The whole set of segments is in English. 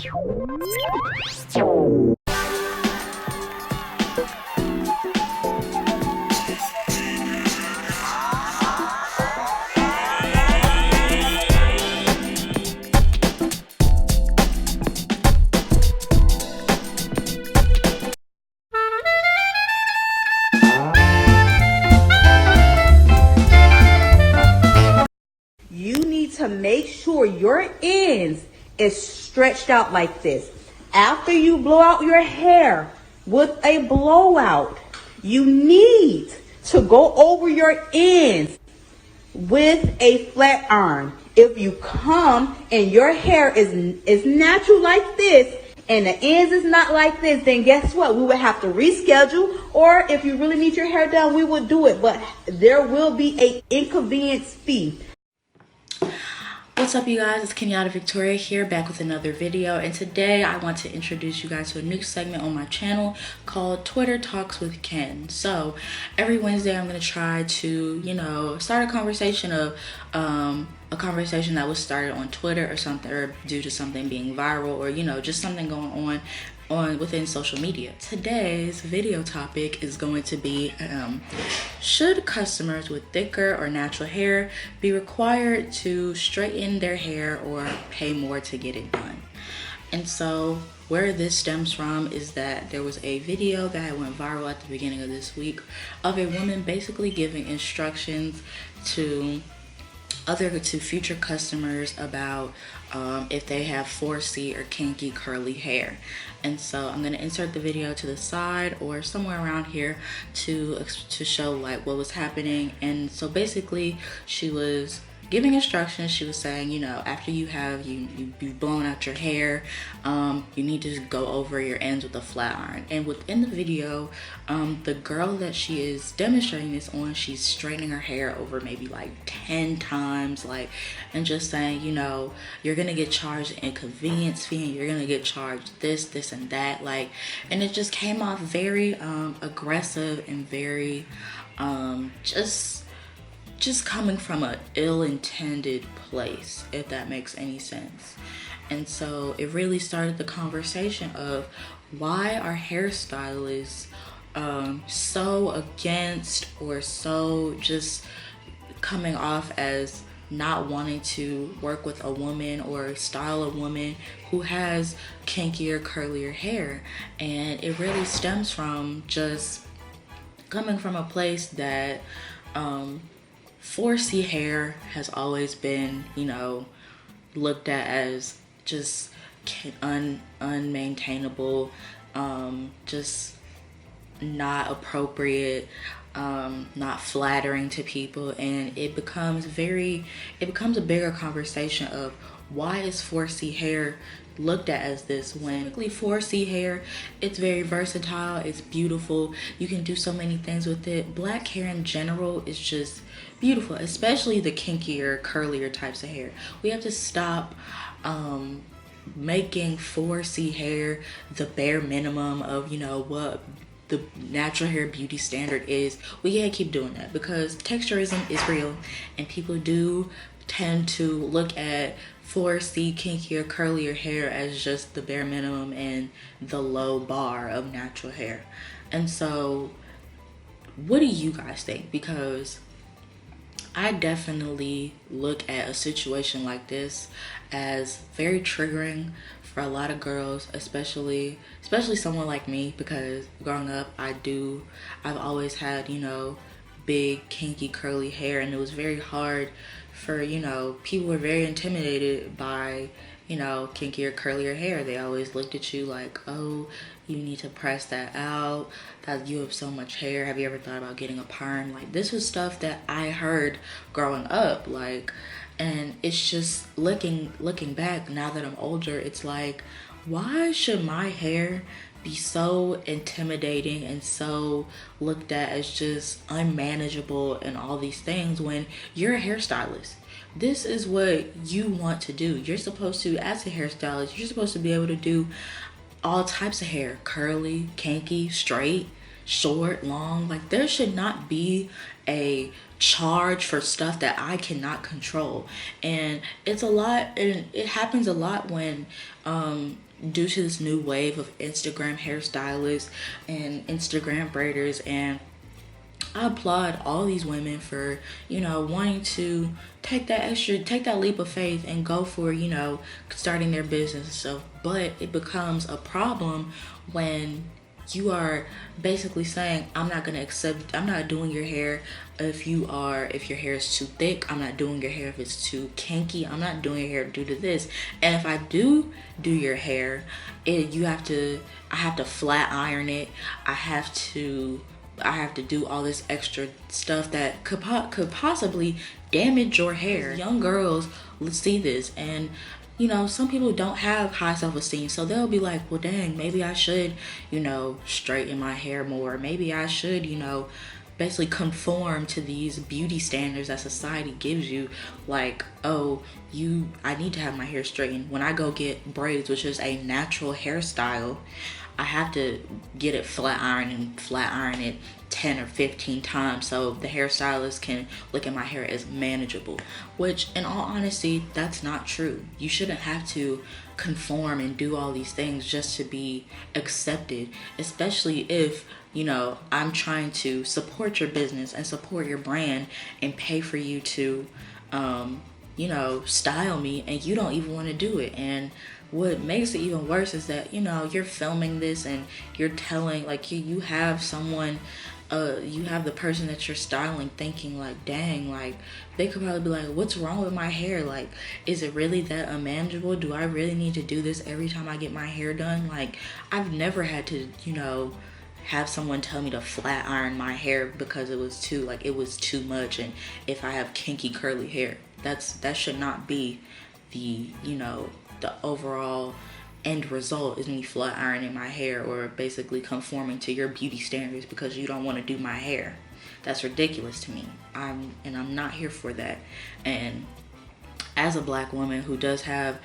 You need to make sure your ends is stretched out like this. After you blow out your hair with a blowout, you need to go over your ends with a flat iron. If you come and your hair is natural like this and the ends is not like this, then guess what? We would have to reschedule, or if you really need your hair done, we would do it, but there will be an inconvenience fee. What's up, you guys? It's Kenyatta Victoria here, back with another video, and today I want to introduce you guys to a new segment on my channel called Twitter Talks with Ken. So every Wednesday I'm going to try to, start a conversation of a conversation that was started on Twitter or something, or due to something being viral, or just something going on within social media. Today's video topic is going to be should customers with thicker or natural hair be required to straighten their hair or pay more to get it done? And so where this stems from is that there was a video that went viral at the beginning of this week of a woman basically giving instructions to future customers about if they have 4C or kinky curly hair. And so I'm going to insert the video to the side or somewhere around here to show like what was happening. And so basically she was giving instructions. She was saying, after you've blown out your hair, you need to go over your ends with a flat iron. And within the video, the girl that she is demonstrating this on, she's straightening her hair over maybe like 10 times, and just saying, you're gonna get charged an inconvenience fee, and you're gonna get charged this and that, and it just came off very aggressive and very just coming from an ill-intended place, if that makes any sense. And so it really started the conversation of why are hairstylists so against, or so just coming off as not wanting to work with a woman or style a woman who has kinkier, curlier hair. And it really stems from just coming from a place that 4C hair has always been, looked at as just unmaintainable, just not appropriate, not flattering to people. And it becomes a bigger conversation of why is 4C hair looked at as this, when 4C hair, it's very versatile, it's beautiful, you can do so many things with it. Black hair in general is just beautiful, especially the kinkier, curlier types of hair. We have to stop making 4C hair the bare minimum of what the natural hair beauty standard is. We can't keep doing that, because texturism is real, and people do tend to look at 4C kinkier, curlier hair as just the bare minimum and the low bar of natural hair. And so what do you guys think? Because I definitely look at a situation like this as very triggering for a lot of girls, especially someone like me, because growing up I've always had, big kinky curly hair, and it was very hard for, people were very intimidated by, kinkier, curlier hair. They always looked at you like, oh, you need to press that out, that you have so much hair, have you ever thought about getting a perm? This was stuff that I heard growing up, and it's just looking back now that I'm older, it's like, why should my hair be so intimidating and so looked at as just unmanageable and all these things, when you're a hairstylist? This is what you want to do. You're supposed to, as a hairstylist, you're supposed to be able to do all types of hair, curly, kinky, straight, short, long. Like, there should not be a charge for stuff that I cannot control. And it's a lot, and it happens a lot when due to this new wave of Instagram hairstylists and Instagram braiders. And I applaud all these women for, wanting to take that leap of faith and go for, starting their business and stuff. But it becomes a problem when you are basically saying, I'm not doing your hair if your hair is too thick. I'm not doing your hair if it's too kinky. I'm not doing your hair due to this. And if I do your hair, I have to flat iron it. I have to do all this extra stuff that could possibly damage your hair. Young girls see this, and some people don't have high self-esteem, so they'll be like, well, dang, maybe I should, straighten my hair more. Maybe I should, basically conform to these beauty standards that society gives you. Like, oh, I need to have my hair straightened. When I go get braids, which is a natural hairstyle, I have to get it flat iron it 10 or 15 times so the hairstylist can look at my hair as manageable. Which, in all honesty, that's not true. You shouldn't have to conform and do all these things just to be accepted, especially if I'm trying to support your business and support your brand and pay for you to style me, and you don't even want to do it. And what makes it even worse is that you're filming this and you're telling, like, you have someone, you have the person that you're styling thinking like, dang, like, they could probably be like, what's wrong with my hair? Like, is it really that unmanageable? Do I really need to do this every time I get my hair done? Like, I've never had to have someone tell me to flat iron my hair because it was too much. And if I have kinky curly hair, that should not be the overall end result, is me flat ironing my hair or basically conforming to your beauty standards because you don't want to do my hair. That's ridiculous to me. I'm not here for that. And as a black woman who does have,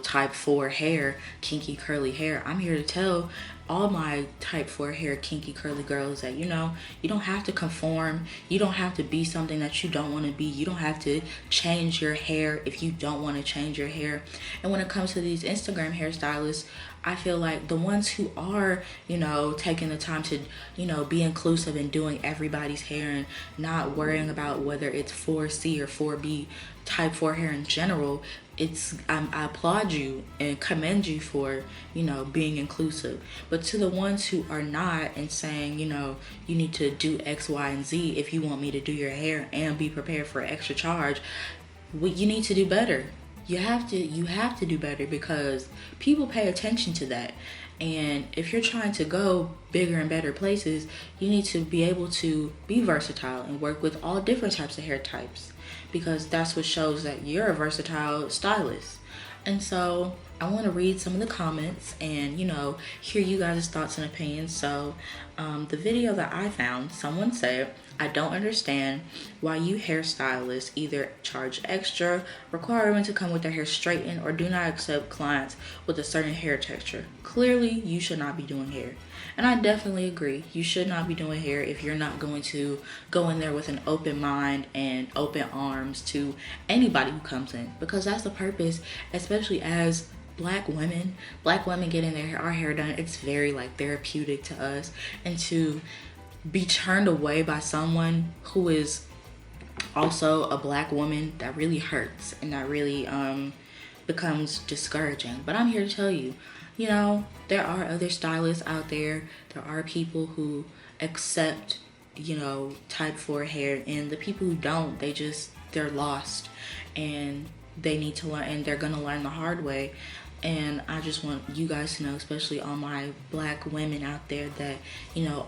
type 4 hair, kinky curly hair, I'm here to tell all my type 4 hair, kinky curly girls that, you don't have to conform. You don't have to be something that you don't want to be. You don't have to change your hair if you don't want to change your hair. And when it comes to these Instagram hairstylists, I feel like the ones who are, taking the time to, be inclusive and doing everybody's hair and not worrying about whether it's 4C or 4B type 4 hair in general, I applaud you and commend you for, being inclusive. But to the ones who are not and saying, you need to do X, Y, and Z if you want me to do your hair and be prepared for extra charge, you need to do better. You have to do better because people pay attention to that. And if you're trying to go bigger and better places, you need to be able to be versatile and work with all different types of hair types, because that's what shows that you're a versatile stylist. And so I want to read some of the comments and, hear you guys' thoughts and opinions. So the video that I found, someone said, I don't understand why you hairstylists either charge extra, require women to come with their hair straightened, or do not accept clients with a certain hair texture. Clearly, you should not be doing hair. And I definitely agree. You should not be doing hair if you're not going to go in there with an open mind and open arms to anybody who comes in, because that's the purpose, especially as black women getting our hair done. It's very therapeutic to us, and to be turned away by someone who is also a black woman, that really hurts, and that really becomes discouraging. But I'm here to tell you, there are other stylists out there. There are people who accept, type 4 hair, and the people who don't, they're lost, and they need to learn, and they're gonna learn the hard way. And I just want you guys to know, especially all my black women out there, that,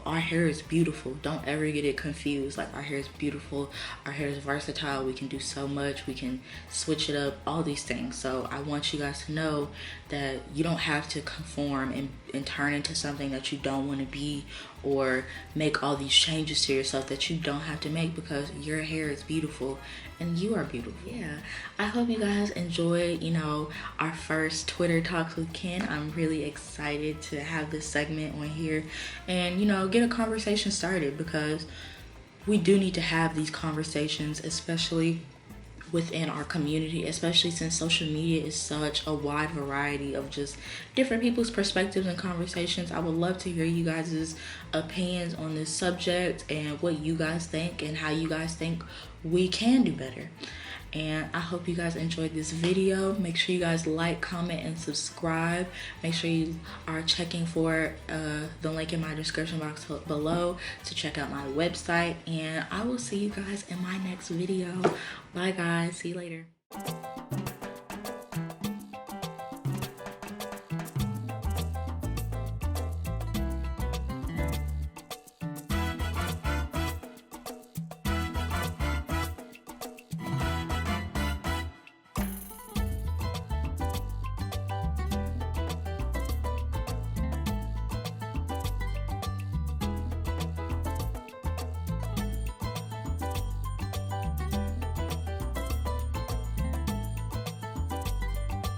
our hair is beautiful. Don't ever get it confused. Our hair is beautiful. Our hair is versatile. We can do so much. We can switch it up, all these things. So I want you guys to know that you don't have to conform and turn into something that you don't want to be, or make all these changes to yourself that you don't have to make, because your hair is beautiful and you are beautiful. Yeah, I hope you guys enjoyed, you know, our first Twitter Talks with Ken. I'm really excited to have this segment on here and, you know, get a conversation started, because we do need to have these conversations, especially within our community, especially since social media is such a wide variety of just different people's perspectives and conversations. I would love to hear you guys' opinions on this subject and what you guys think and how you guys think we can do better. And I hope you guys enjoyed this video. Make sure you guys like, comment, and subscribe. Make sure you are checking for the link in my description box below to check out my website. And I will see you guys in my next video. Bye guys, see you later.